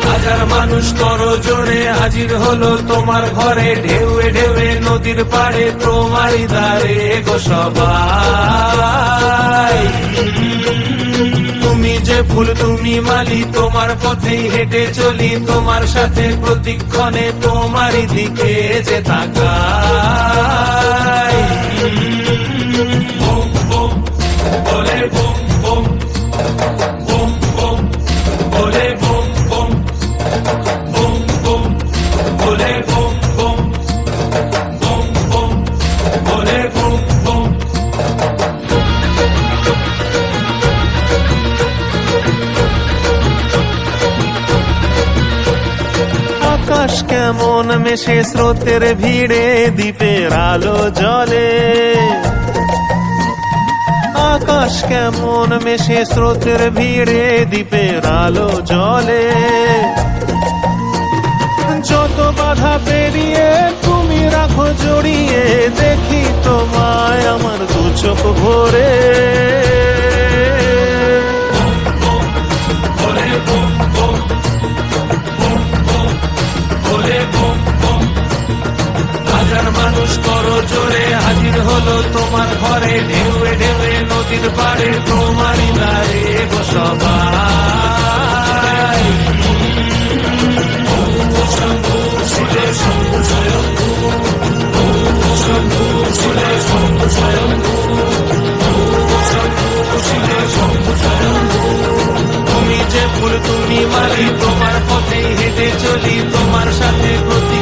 হাজার মানুষ করজোড়ে হাজির হলো তোমার ঘরে, ঢেউয়ে ঢেউয়ে নদীর পাড়ে তোমারই দ্বারে গো সবাই। তুমি যে ফুল তুমি মালি, তোমার পথেই হেঁটে চলি, তোমার সাথে প্রতিক্ষণে তোমারই দিকে যে তাকাই। বুম বুম বলে বুম বুম, বুম বুম বলে বুম বুম, বুম বুম বলে বুম বুম, বুম বুম বলে বুম বুম। আকাশ কেমন মেশে স্রোতের ভিড়ে, দ্বীপের আলো জ্বলে। আকাশ কেমন মেশে স্রোতের ভিড়ে, দ্বীপের আলো জ্বলে। যত বাধা পেরিয়ে তুমি রাখো জড়িয়ে, দেখি তোমায় আমার দু চোখ ভরে। হাজার মানুষ করজোড়ে হাজির হলো তোমার ঘরে, ঢেউয়ে ঢেউয়ে নদীর পাড়ে তোমারই দ্বারে গো সবাই। শম্ভু শিলে শম্ভু স্বয়ম্ভু, শম্ভু শিলে শম্ভু স্বয়ম্ভু, শম্ভু শিলে শম্ভু স্বয়ম্ভু। তুমি যে ফুল তুমি মালি, তোমার পথেই হেঁটে চলি, তোমার সাথে প্রতি